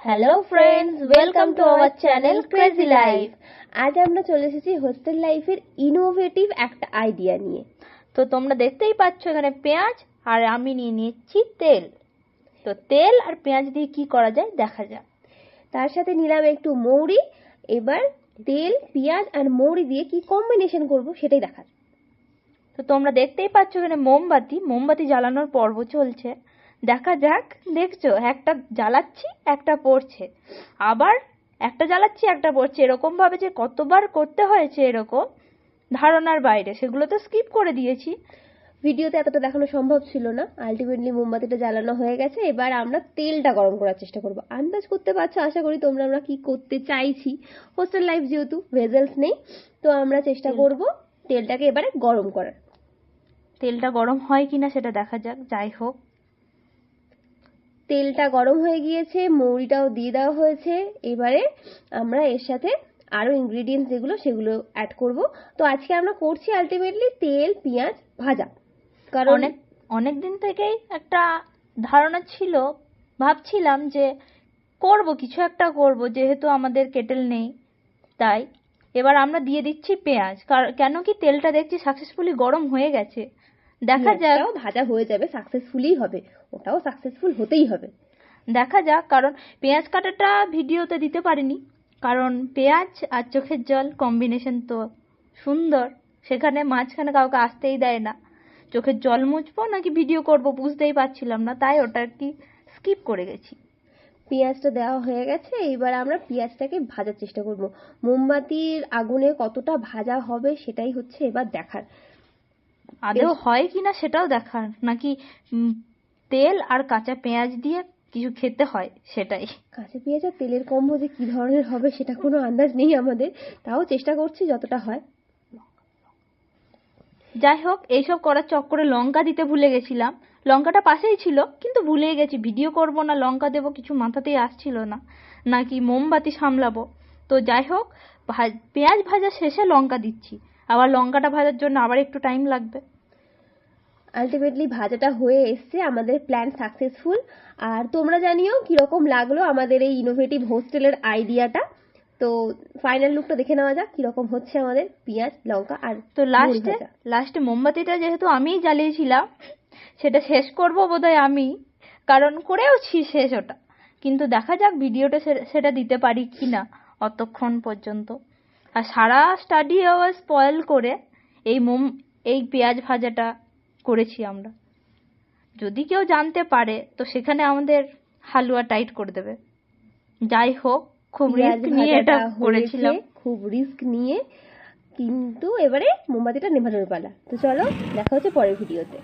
Hello friends, welcome to our channel crazy life. আজ আমরা চলে এসেছি হোস্টেল লাইফের ইনোভেটিভ একটা আইডিয়া নিয়ে। তো তোমরা দেখতেই পাচ্ছ এখানে পেঁয়াজ আর আমি নিয়ে নিচ্ছি তেল। তো তেল আর পেঁয়াজ দিয়ে কি করা যায় দেখা যাক। তার সাথে নিলাম একটু মৌরি। এবার তেল, পেঁয়াজ আর মৌরি দিয়ে কি কম্বিনেশন করব সেটাই দেখার। তো তোমরা দেখতেই পাচ্ছ এখানে মোমবাতি জ্বালানোর পর্ব চলছে। দেখা যাক। দেখছো, একটা জ্বালাচ্ছি একটা পড়ছে, আবার একটা জ্বালাচ্ছি একটা পড়ছে, এরকম ভাবে যে কতবার করতে হয়েছে এরকম ধারণার বাইরে, সেগুলো তো স্কিপ করে দিয়েছি। ভিডিওতে এতটা দেখানো সম্ভব ছিল না। আলটিমেটলি মোমবাতিটা জ্বালানো হয়ে গেছে। এবার আমরা তেলটা গরম করার চেষ্টা করব। আন্দাজ করতে পারছো আশা করি তোমরা আমরা কি করতে চাইছি। হোস্টেল লাইফ যেহেতু ভেজেলস নেই, তো আমরা চেষ্টা করব তেলটাকে এবারে গরম করার। তেলটা গরম হয় কিনা সেটা দেখা যাক। যাই হোক, তেলটা গরম হয়ে গিয়েছে, মৌরিটাও দিয়ে দেওয়া হয়েছে। এবারে আমরা এর সাথে আরো ইনগ্রেডিয়েন্টস যেগুলো সেগুলো অ্যাড করব। তো আজকে আমরা করছি আলটিমেটলি তেল, পেঁয়াজ ভাজা। কারণ অনেক দিন থেকেই একটা ধারণা ছিল, ভাবছিলাম যে করব, কিছু একটা করব, যেহেতু আমাদের কেটেল নেই। তাই এবার আমরা দিয়ে দিচ্ছি পেঁয়াজ। কেন কি তেলটা দেখছি সাকসেসফুলি গরম হয়ে গেছে। দেখা যাক। ভাজা হয়ে যাবে, সাকসেসফুলি হবে, ওটাও সাকসেসফুল হতেই হবে। দেখা যাক। কারণ পেঁয়াজ কাটাটা ভিডিওতে দিতে পারিনি, কারণ পেঁয়াজ আর চোখের জল কম্বিনেশন তো সুন্দর, সেখানে মাঝখানে কাউকে আসতেই দেয় না। চোখের জল মুছবো নাকি ভিডিও করব বুঝতেই পারছিলাম না, তাই ওটা কি স্কিপ করে গেছি। পেঁয়াজটা দেওয়া হয়ে গেছে। এবার আমরা পেঁয়াজটাকে ভাজার চেষ্টা করব। মোমবাতির আগুনে কতটা ভাজা হবে সেটাই হচ্ছে এবার দেখার। আদৌ হয় কিনা সেটাও দেখার, নাকি তেল আর কাঁচা পেঁয়াজ দিয়ে কিছু খেতে হয় সেটাই। কাঁচা পেঁয়াজ আর তেলের কম্বো যে কি ধরনের হবে সেটা কোনো আন্দাজ নেই আমাদের, তাও চেষ্টা করছি যতটা হয়। যাই হোক, এইসব করার চক্করে লঙ্কা দিতে ভুলে গেছিলাম। লঙ্কাটা পাশেই ছিল কিন্তু ভুলে গেছি। ভিডিও করব না লঙ্কা দেবো কিছু মাথাতেই আসছিল না, নাকি মোমবাতি সামলাবো। তো যাই হোক, পেঁয়াজ ভাজা শেষে লঙ্কা দিচ্ছি। আবার লঙ্কাটা ভাজার জন্য আবার একটু টাইম লাগবে। আলটিমেটলি ভাজাটা হয়ে এসছে, আমাদের প্ল্যান সাকসেসফুল। আর তোমরা জানিও কিরকম লাগলো আমাদের এই ইনোভেটিভ হোস্টেলের আইডিয়াটা। তো ফাইনাল লুকটা দেখে নেওয়া যাক কিরকম হচ্ছে আমাদের পেঁয়াজ, লঙ্কা আর তো লাস্টে মোমবাতিটা যেহেতু আমিই জ্বালিয়েছিলাম, সেটা শেষ করবো বোধহয় আমি, কারণ করেওছি শেষ ওটা। কিন্তু দেখা যাক ভিডিওটা সেটা দিতে পারি কিনা অতক্ষণ পর্যন্ত। আর সারা স্টাডি আওয়ার স্পয়েল করে এই পেঁয়াজ ভাজাটা করেছি আমরা। যদি কেউ জানতে পারে তো সেখানে আমাদের হালুয়া টাইট করে দেবে। যাই হোক, খুব রিস্ক নিয়ে এটা করেছিলাম। খুব রিস্ক নিয়ে, কিন্তু এবারে মোমবাতিটা নেভানোর পালা। তো চলো দেখা হচ্ছে পরের ভিডিওতে।